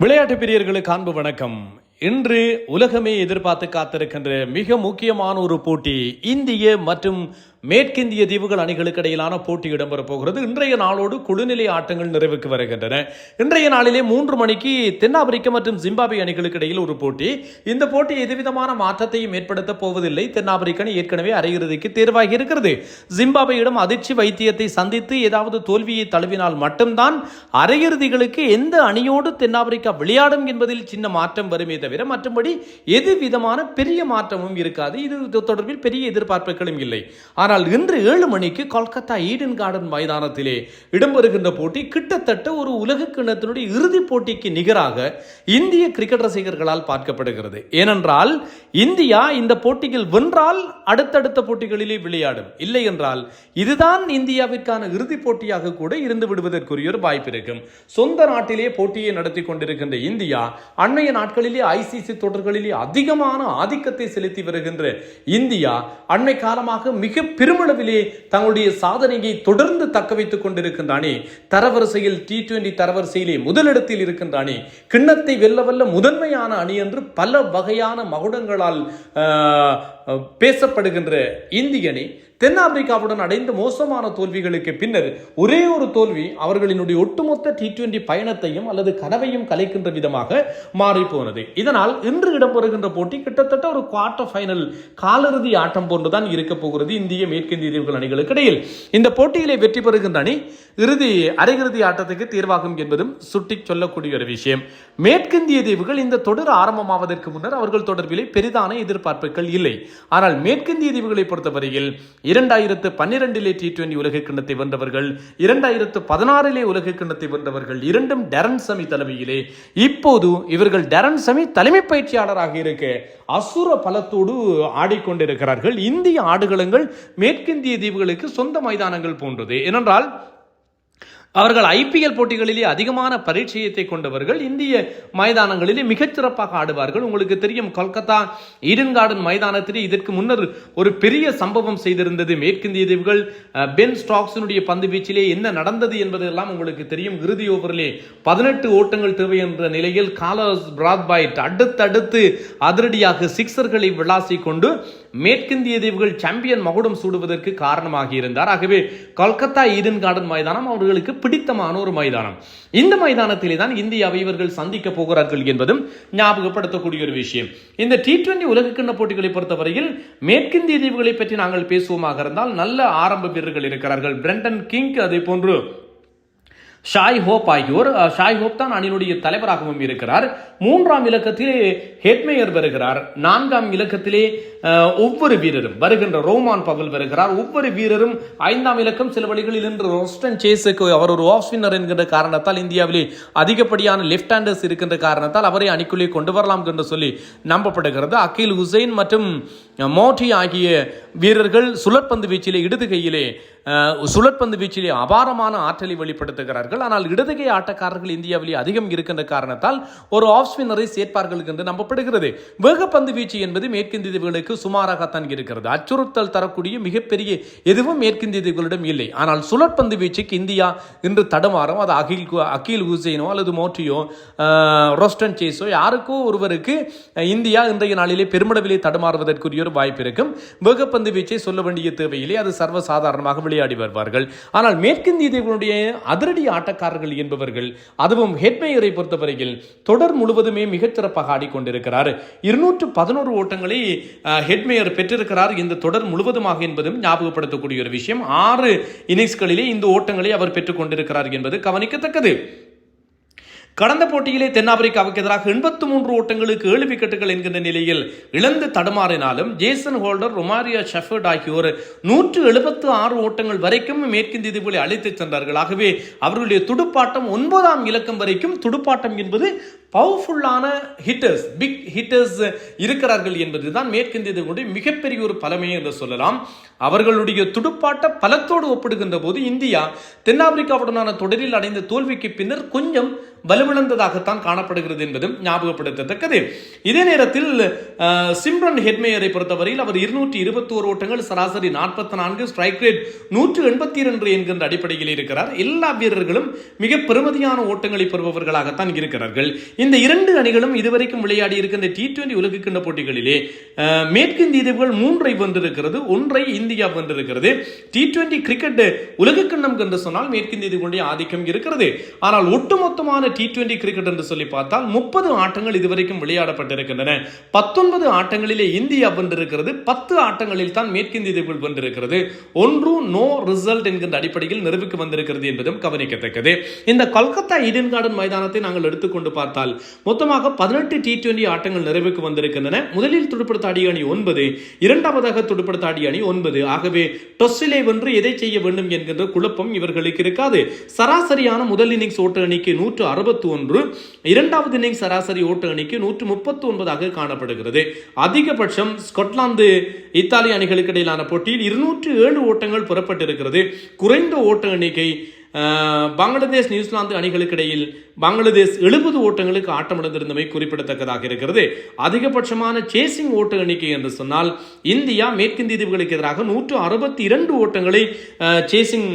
விளையாட்டு பிரியர்களுக்கு அன்பு வணக்கம். இன்று உலகமே எதிர்பார்த்து காத்திருக்கின்ற மிக முக்கியமான ஒரு போட்டி இந்திய மற்றும் மேற்கிந்திய தீவுகள் அணிகளுக்கு இடையிலான போட்டி இடம்பெறப் போகிறது. இன்றைய நாளோடு குழுநிலை ஆட்டங்கள் நிறைவுக்கு வருகின்றன. இன்றைய நாளிலே 3 மணிக்கு தென்னாப்பிரிக்க மற்றும் ஜிம்பாப்வே அணிகளுக்கு இடையில் ஒரு போட்டி. இந்த போட்டி எதுவிதமான மாற்றத்தையும் ஏற்படுத்த போவதில்லை. தென்னாப்பிரிக்க அணி ஏற்கனவே அரையிறுதிக்கு தேர்வாகி இருக்கிறது. ஜிம்பாப்வேயிடம் அதிர்ச்சி வைத்தியத்தை சந்தித்து ஏதாவது தோல்வியை தழுவினால் மட்டும்தான் அரையிறுதிகளுக்கு எந்த அணியோடு தென்னாப்பிரிக்கா விளையாடும் என்பதில் சின்ன மாற்றம் வருமே தவிர மற்றபடி எது விதமான பெரிய மாற்றமும் இருக்காது. இது தொடர்பில் பெரிய எதிர்பார்ப்புகளும் இல்லை. ஆனால் இன்று 7 மணிக்கு கொல்கத்தா ஈடன் கார்டன் மைதானத்திலே இடம்பெறுகின்ற போட்டி கிட்டத்தட்ட ஒரு உலக கிண்ணத்தினுடைய இறுதிப் போட்டிக்கு நிகராக இந்திய கிரிக்கெட் ரசிகர்களால் பார்க்கப்படுகிறது. ஏனென்றால் இந்தியா இந்த போட்டியில் வென்றால் அடுத்தடுத்த போட்டிகளிலே விளையாடும், இல்லை என்றால் இதுதான் இந்தியாவிற்கான இறுதிப் போட்டியாக கூட இருந்து விடுவதற்குரிய ஒரு வாய்ப்பு இருக்கும். சொந்த நாட்டிலே போட்டியை நடத்தி கொண்டிருக்கின்ற இந்தியா அண்மைய நாட்களிலே ஐசிசி தொடர்களிலே அதிகமான ஆதிக்கத்தை செலுத்தி வருகின்ற இந்தியா அண்மை காலமாக மிக பெருமளவிலே தங்களுடைய சாதனையை தொடர்ந்து தக்க வைத்துக் கொண்டிருக்கின்ற அணி. தரவரிசையில் T20 தரவரிசையிலே முதலிடத்தில் இருக்கின்ற அணி, கிண்ணத்தை வெல்ல முதன்மையான அணி என்று பல வகையான மகுடங்களால் பேசப்படுகின்ற இந்திய அணி தென்னாப்பிரிக்காவுடன் அடைந்த மோசமான தோல்விகளுக்கு பின்னர் ஒரே ஒரு தோல்வி அவர்களினுடைய ஒட்டுமொத்த T20 பயணத்தையும் அல்லது கனவையும் கலைக்கின்ற விதமாக மாறி போனது. இதனால் இன்று இடம்பெறுகின்ற போட்டி கிட்டத்தட்ட ஒரு குவார்டர் ஃபைனல் காலிறுதி ஆட்டம் போன்றுதான் இருக்க போகிறது இந்திய மேற்கிந்திய தீவுகள் அணிகளுக்கு இடையில். இந்த போட்டியிலே வெற்றி பெறுகின்ற அணி அரையிறுதி ஆட்டத்துக்கு தேர்வாகும் என்பதும் சுட்டி சொல்லக்கூடிய ஒரு விஷயம். மேற்கிந்திய தீவுகள் இந்த தொடர் ஆரம்பமாவதற்கு முன்னர் அவர்கள் தொடர்பிலே பெரிதான எதிர்பார்ப்புகள் இல்லை. ஆனால் மேற்கிந்திய தீவுகளை பொறுத்தவரையில் 2012 T20 உலக கிண்ணத்தை வென்றவர்கள், 2016 உலக கிண்ணத்தை வென்றவர்கள், இரண்டும் டரன் சமி தலைமையிலே. இப்போது இவர்கள் டரன் சமி தலைமை பயிற்சியாளராக இருக்க அசுர பலத்தோடு ஆடிக்கொண்டிருக்கிறார்கள். இந்திய ஆடுகளங்கள் மேற்கிந்திய தீவுகளுக்கு சொந்த மைதானங்கள் போன்றது. ஏனென்றால் அவர்கள் IPL போட்டிகளிலே அதிகமான பரிச்சயத்தை கொண்டவர்கள். இந்திய மைதானங்களிலே மிகச்சிறப்பாக ஆடுவார்கள். உங்களுக்கு தெரியும், கொல்கத்தா ஈடன் கார்டன் மைதானத்திலே இதற்கு முன்னர் ஒரு பெரிய சம்பவம் செய்திருந்தது மேற்கிந்திய தீவுகள். பென் ஸ்டாக்ஸினுடைய பந்து வீச்சிலே என்ன நடந்தது என்பதெல்லாம் உங்களுக்கு தெரியும். இறுதி ஓவரிலே 18 ஓட்டங்கள் தேவை என்ற நிலையில் கார்லோஸ் பிராத்வைட் அடுத்தடுத்து அதிரடியாக சிக்ஸர்களை விளாசி கொண்டு மேற்கிந்திய தீவுகள் சாம்பியன் மகுடம் சூடுவதற்கு காரணமாக இருந்தார். ஆகவே கொல்கத்தா ஈடன் கார்டன் மைதானம் அவர்களுக்கு பிடித்தமான ஒரு மைதானம். இந்த மைதானத்திலே தான் இந்தியாவை இவர்கள் சந்திக்க போகிறார்கள் என்பதும் ஞாபகப்படுத்தக்கூடிய ஒரு விஷயம். இந்த T20 உலகக்கிண்ண போட்டிகளை பொறுத்தவரையில் மேற்கிந்திய தீவுகளை பற்றி நாங்கள் பேசுவோமாக இருந்தால் நல்ல ஆரம்ப வீரர்கள் இருக்கிறார்கள். பிரெண்டன் கிங், அதே போன்று ஷாய் ஹோப் ஆகியோர். ஷாய் ஹோப் தான் அணியினுடைய தலைவராகவும் இருக்கிறார். 3ஆம் இலக்கத்திலே ஹெட்மேயர் வருகிறார். 4ஆம் இலக்கத்திலே ஒவ்வொரு வீரரும் வருகின்ற ரோமான் பவல் வருகிறார். ஒவ்வொரு வீரரும் 5ஆம் இலக்கம் சில வழிகளில் இன்று ரோஸ்டன் சேஸுக்கு அவர் ஒரு ஆஃப் ஸ்பின்னர் என்கின்ற காரணத்தால் இந்தியாவிலே அதிகப்படியான லெப்ட் ஹேண்டர்ஸ் இருக்கின்ற காரணத்தால் அவரை அணிக்குள்ளே கொண்டு வரலாம் என்று சொல்லி நம்பப்படுகிறது. அகில் ஹுசைன் மற்றும் மோட்டி ஆகிய வீரர்கள் சுழற்பந்து வீச்சிலே இடது கையிலே சுழற்பந்து வீச்சிலே அபாரமான ஆற்றலை வெளிப்படுத்துகிறார்கள். ஆனால் இடதுகை ஆட்டக்காரர்கள் இந்தியாவிலே அதிகம் இருக்கின்ற காரணத்தால் ஒரு ஆஃப் ஸ்பின்னரை சேர்ப்பார்கள் என்று நம்பப்படுகிறது. வேகப்பந்து வீச்சு என்பது மேற்கிந்திய தீவுகளுக்கு சுமாராகத்தான் இருக்கிறது. அச்சுறுத்தல் தரக்கூடிய மிகப்பெரிய எதுவும் மேற்கிந்திய தீவுகளிடம் இல்லை. ஆனால் சுழற்பந்து வீச்சுக்கு இந்தியா இன்று தடுமாறும். அது அகில் ஹுசைனோ அல்லது மோட்டியோ ரோஸ்டன் சேஸோ யாருக்கோ ஒருவருக்கு இந்தியா இன்றைய நாளிலே பெருமளவிலே தடுமாறுவதற்குரிய ஒரு வாய்ப்பு இருக்கும். வேகப்பந்து வீச்சை சொல்ல வேண்டிய தேவையில்லை, அது சர்வசாதாரணமாக விளையாடி வருவார்கள். ஆனால் மேற்கிந்திய தீவுகளுடைய அதிரடி ஆட்டக்காரர்கள் என்பவர்கள், அதுவும் ஹெட்மேயரை பொறுத்தவரையில் தொடர் முழுவதுமே மிகச்சிறப்பாக ஆடிக்கொண்டிருக்கிறார். 211 ஓட்டங்களை ஹெட்மேயர் பெற்றிருக்கிறார் இந்த தொடர் முழுவதுமாக என்பதும் ஞாபகப்படுத்தக்கூடிய ஒரு விஷயம். 6 இன்னிங்ஸ்களிலே இந்த ஓட்டங்களை அவர் பெற்றுக் கொண்டிருக்கிறார் என்பது கவனிக்கத்தக்கது. கடந்த போட்டியிலே தென்னாப்பிரிக்காவுக்கு எதிராக 83 ஓட்டங்களுக்கு 7 விக்கெட்டுகள் என்கின்ற நிலையில் இழந்து தடுமாறினாலும் ஜேசன் ஹோல்டர், ரொமாரியோ ஷெஃபர்ட் ஆகியோர் 176 ஓட்டங்கள் வரைக்கும் மேற்கிந்திய தீவுகளை அழைத்து சென்றார்கள். ஆகவே அவர்களுடைய துடுப்பாட்டம் 9ஆம் இலக்கம் வரைக்கும் துடுப்பாட்டம் என்பது பவர்ஃபுல்லான ஹிட்டர்ஸ், பிக் ஹிட்டர்ஸ் இருக்கிறார்கள் என்பதுதான் மேற்கிந்திய தீவுகளுடைய மிகப்பெரிய ஒரு பலமே என்று சொல்லலாம். அவர்களுடைய துடுப்பாட்ட பலத்தோடு ஒப்பிடுகின்ற போது இந்தியா தென்னாப்பிரிக்காவுடனான தொடரில் அடைந்த தோல்விக்கு பின்னர் கொஞ்சம் வலுவிழந்ததாகத்தான் காணப்படுகிறது என்பதும் ஞாபகப்படுத்தத்தக்கது. இதே நேரத்தில் சிம்ரன் ஹெட்மேயரை பொறுத்தவரையில் அவர் 221 ஓட்டங்கள், சராசரி 44, ஸ்ட்ரைக் ரேட் 182 என்கின்ற அடிப்படையில் இருக்கிறார். எல்லா வீரர்களும் மிக பெருமதியான ஓட்டங்களை பெறுபவர்களாகத்தான் இருக்கிறார்கள். இந்த இரண்டு அணிகளும் இதுவரைக்கும் விளையாடி இருக்கின்ற T20 உலகக்கிண்ண போட்டிகளிலே மேற்கிந்திய தீவுகள் 3 வென்றிருக்கிறது, 1 இந்தியா வென்றிருக்கிறது. T20 கிரிக்கெட் உலகக்கிண்ணம் என்று சொன்னால் மேற்கிந்திய தீவுகளுடைய ஆதிக்கம் இருக்கிறது. ஆனால் ஒட்டுமொத்தமான T20 கிரிக்கெட் என்று சொல்லி பார்த்தால் 30 ஆட்டங்கள் இதுவரைக்கும் விளையாடப்பட்டிருக்கின்றன. 19 ஆட்டங்களிலே இந்தியா வென்றிருக்கிறது, 10 ஆட்டங்களில் தான் மேற்கிந்திய தீவுகள் வென்றிருக்கிறது. ஒன்று நோ ரிசல்ட் என்கின்ற அடிப்படையில் நிறைவுக்கு வந்திருக்கிறது என்பதும் கவனிக்கத்தக்கது. இந்த கொல்கத்தா ஈடன் கார்டன் மைதானத்தை நாங்கள் எடுத்துக்கொண்டு பார்த்தால் மொத்தமாக 18 T20 ஆட்டங்கள் நிறைவுக்கு வந்திருக்கின்றன. முதலில் துடுப்படுத்த ஆடிய அணி 9, இரண்டாவதாக துடுப்படுத்த ஆடிய அணி 9. ஆகவே டொஸ்ஸிலே வென்று எதை செய்ய வேண்டும் என்கின்ற குழப்பம் இவர்களுக்கு இருக்காது. சராசரியான முதல் இன்னிங்ஸ் ஓட்ட அணிக்கு 161, இரண்டாவது இன்னிங்ஸ் சராசரி ஓட்ட அணிக்கு 139 காணப்படுகிறது. அதிகபட்சம் ஸ்காட்லாந்து இத்தாலி அணிகளுக்கு இடையிலான போட்டியில் 207 ஓட்டங்கள் பெறப்பட்டிருக்கிறது. குறைந்த ஓட்ட எண்ணிக்கை பங்களாதேஷ் நியூசிலாந்து அணிகளுக்கு இடையில் பங்களாதேஷ் 70 ஓட்டங்களுக்கு ஆட்டமிழந்திருந்தமை குறிப்பிடத்தக்கதாக இருக்கிறது. அதிகபட்சமான சேசிங் ஓட்ட எண்ணிக்கை என்று சொன்னால் இந்தியா மேற்கிந்திய தீவுகளுக்கு எதிராக 162 ஓட்டங்களை சேசிங்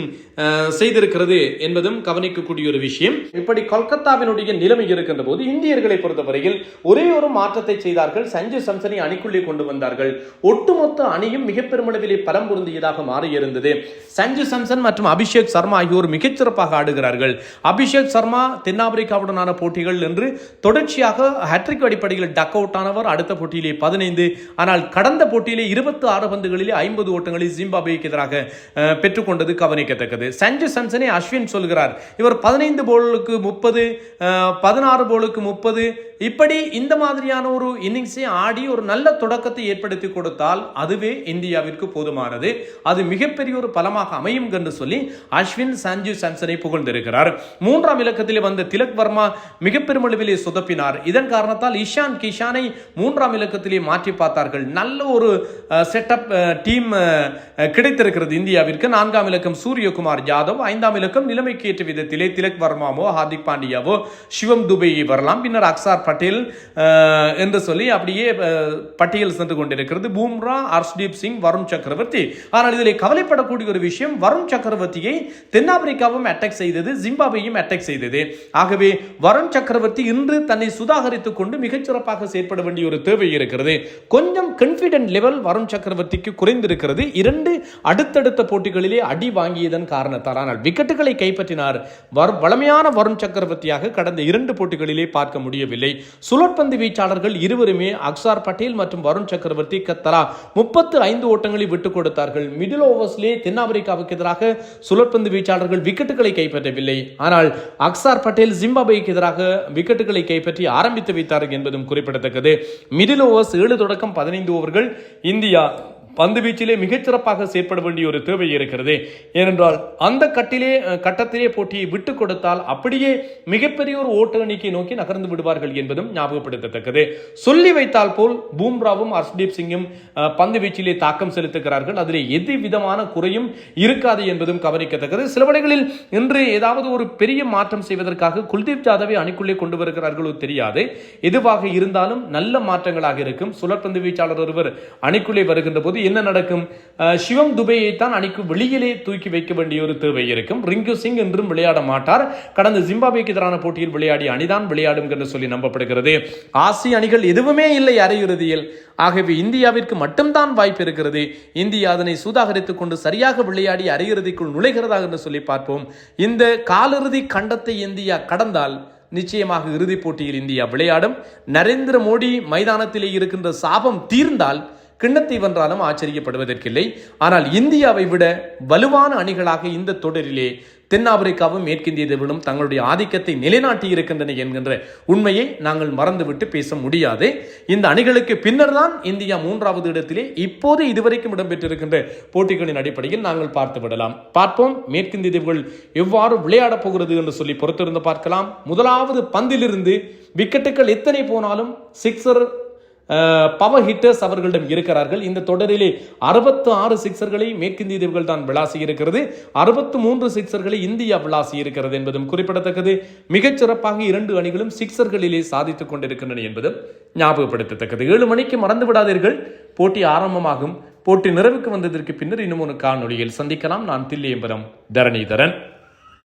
செய்திருக்கிறது என்பதும் கவனிக்கக்கூடிய ஒரு விஷயம். இப்படி கொல்கத்தாவினுடைய நிலைமை இருக்கின்ற போது இந்தியர்களை பொறுத்தவரையில் ஒரே ஒரு மாற்றத்தை செய்தார்கள். சஞ்சு சாம்சனை அணிக்குள்ளே கொண்டு வந்தார்கள். ஒட்டுமொத்த அணியும் மிக பெருமளவிலே பலம் பொருந்தியதாக மாறியிருந்தது. சஞ்சு சாம்சன் மற்றும் அபிஷேக் சர்மா ஆகியோர் மிகச்சிறப்பாக ஆடுகிறார்கள். அபிஷேக் சர்மா தென்னாப்பிரிக்காவுடனான போட்டிகள் என்று தொடர்ச்சியாக ஹேட்ரிக் அடிப்படையில் டக் அவுட் ஆனவர். அடுத்த போட்டியிலே 15, ஆனால் கடந்த போட்டியிலே 26 பந்துகளிலே 50 ஓட்டங்களை ஜிம்பாப்வேக்கு எதிராக பெற்றுக்கொண்டது கவனிக்கத்தக்கது. சஞ்சு சாம்சனை அஸ்வின் சொல்கிறார், இவர் 15 போலுக்கு 30, 16 போலுக்கு 30, இப்படி இந்த மாதிரியான ஒரு இன்னிங்ஸை ஆடி ஒரு நல்ல தொடக்கத்தை ஏற்படுத்தி கொடுத்தால் அதுவே இந்தியாவிற்கு போதுமானது, அது மிகப்பெரிய ஒரு பலமாக அமையும் என்று சொல்லி அஸ்வின் சஞ்சு சாம்சனை புகழ்ந்திருக்கிறார். 3ஆம் இலக்கத்தில் வந்த திலக் வர்மா மிக பெருமளவிலே சொதப்பினார். இதன் காரணத்தால் இஷான் கிஷானை 3ஆம் இலக்கத்திலே மாற்றி பார்த்தார்கள். நல்ல ஒரு செட்டப் டீம் கிடைத்திருக்கிறது இந்தியாவிற்கு. 4ஆம் இலக்கம் சூரியகுமார் யாதவ், 5ஆம் இலக்கம் நிலைமைக்கு ஏற்ற விதத்திலே திலக் வர்மாவோ ஹார்திக் பாண்டியாவோ சிவம் துபேயை வரலாம். பின்னர் அக்சார் பட்டேல் என்று சொல்லி அப்படியே பட்டியல் சென்று கொண்டிருக்கிறது. பும்ரா, ஹர்ஷ்தீப் சிங், வருண் சக்கரவர்த்தி. ஆனால் இதில் கவலைப்படக்கூடிய ஒரு விஷயம், வருண் சக்கரவர்த்தியை தென்னாப்பிரிக்காவும் அட்டாக் செய்தது, ஜிம்பாப்வேயும் அட்டாக் செய்தது. ஆகவே வருண் சக்கரவர்த்தி இன்று தன்னை சுதாகரித்துக் கொண்டு மிகச்சிறப்பாக செயற்பட வேண்டிய ஒரு தேவை இருக்கிறது. கொஞ்சம் கான்பிடன்ட் லெவல் வருண் சக்கரவர்த்திக்கு குறைந்திருக்கிறது. 2 அடுத்தடுத்த போட்டிகளிலே அடி வாங்கியதன் காரணத்தால். ஆனால் விக்கெட்டுகளை கைப்பற்றினார். வளமையான வருண் சக்கரவர்த்தியாக கடந்த 2 போட்டிகளிலே பார்க்க முடியவில்லை. சுழற்பந்து வீச்சாளர்கள் இருவருமே அக்சார் பட்டேல் மற்றும் வருண் சக்கரவர்த்தி தலா 35 ஓட்டங்களை விட்டுக் கொடுத்தார்கள். மிடில் ஓவர்ஸ்லே தென்னாப்பிரிக்காவுக்கு எதிராக சுழற்பந்து வீச்சாளர்கள் விக்கெட்டுகளை கைப்பற்றவில்லை. ஆனால் அக்சார் பட்டேல் ஜிம்பாப்வேக்கு எதிராக விக்கெட்டுகளை கைப்பற்றி ஆரம்பித்து வைத்தார்கள் என்பதும் குறிப்பிடத்தக்கது. மிடில் ஓவர்ஸ் 7 தொடக்கம் 15 ஓவர்கள் இந்தியா பந்து வீச்சிலே மிகச்சிறப்பாக செயற்பட வேண்டிய ஒரு தேவை இருக்கிறது. ஏனென்றால் அந்த கட்டத்திலே போட்டியை விட்டுக் கொடுத்தால் அப்படியே மிகப்பெரிய ஒரு ஓட்ட எண்ணிக்கை நோக்கி நகர்ந்து விடுவார்கள் என்பதும் ஞாபகப்படுத்தத்தக்கது. சொல்லி வைத்தால் போல் பும்ராவும் ஹர்ஷ்தீப் சிங்கும் பந்து வீச்சிலே தாக்கம் செலுத்துகிறார்கள். அதிலே எது விதமான குறையும் இருக்காது என்பதும் கவனிக்கத்தக்கது. சில வேளைகளில் இன்று ஏதாவது ஒரு பெரிய மாற்றம் செய்வதற்காக குல்தீப் யாதவை அணிக்குள்ளே கொண்டு வருகிறார்களோ தெரியாது. எதுவாக இருந்தாலும் நல்ல மாற்றங்களாக இருக்கும். சுழற்பந்து வீச்சாளர் ஒருவர் அணிக்குள்ளே வருகின்ற போது என்ன நடக்கும்? சிவம் துபேயை தான் அணிக்கு வெளியிலே தூக்கி வைக்க வேண்டிய ஒரு தேவை இருக்கும். ரிங்கு சிங் என்றும் விளையாட மாட்டார். கடந்த ஜிம்பாப்வேக்கு எதிரான போட்டியில் விளையாடிய அணிதான் விளையாடும் என்று சொல்லி நம்பப்படுகிறது. ஆசிய அணிகள் எதுவுமே இல்லை அரையிறுதியில். ஆகவே இந்தியாவிற்கு மட்டும்தான் வாய்ப்பு இருக்கிறது. இந்தியா அதனை சுதாகரித்துக் கொண்டு சரியாக விளையாடி அரையிறுதிக்குள் நுழைகிறதா என்று சொல்லி பார்ப்போம். இந்த காலிறுதி கண்டத்தை இந்தியா கடந்தால் நிச்சயமாக இறுதிப் போட்டியில் இந்தியா விளையாடும். நரேந்திர மோடி மைதானத்திலே இருக்கின்ற சாபம் தீர்ந்தால் கிண்ணத்தை வென்றாலும் ஆச்சரியப்படுவதற்கில்லை. ஆனால் இந்தியாவை விட வலுவான அணிகளாக இந்த தொடரிலே தென்னாப்பிரிக்காவும் மேற்கிந்திய தீவுகளும் தங்களுடைய ஆதிக்கத்தை நிலைநாட்டி இருக்கின்றன என்கின்ற உண்மையை நாங்கள் மறந்துவிட்டு பேச முடியாது. இந்த அணிகளுக்கு பின்னர் தான் இந்தியா 3வது இடத்திலே இப்போது இதுவரைக்கும் இடம்பெற்றிருக்கின்ற போட்டிகளின் அடிப்படையில் நாங்கள் பார்த்து விடலாம். பார்ப்போம் மேற்கிந்திய தீவுகள் எவ்வாறு விளையாடப் போகிறது என்று சொல்லி பொறுத்திருந்து பார்க்கலாம். முதலாவது பந்திலிருந்து விக்கெட்டுகள் எத்தனை போனாலும் சிக்ஸர் பவர் ஹிட்டர்ஸ் அவர்களிடம் இருக்கிறார்கள். இந்த தொடரிலே 66 சிக்சர்களை மேற்கிந்திய தீவுகள் தான் விளாசி இருக்கிறது, 63 சிக்சர்களை இந்தியா விளாசி இருக்கிறது என்பதும் குறிப்பிடத்தக்கது. மிகச்சிறப்பாக 2 அணிகளும் சிக்சர்களிலே சாதித்துக் கொண்டிருக்கின்றன என்பதும் ஞாபகப்படுத்தத்தக்கது. 7 மணிக்கு மறந்து விடாதீர்கள், போட்டி ஆரம்பமாகும். போட்டி நிறைவுக்கு வந்ததற்கு பின்னர் இன்னும் ஒரு காணொளியில் சந்திக்கலாம். நான் தில்லியம்பரம் தரணிதரன்.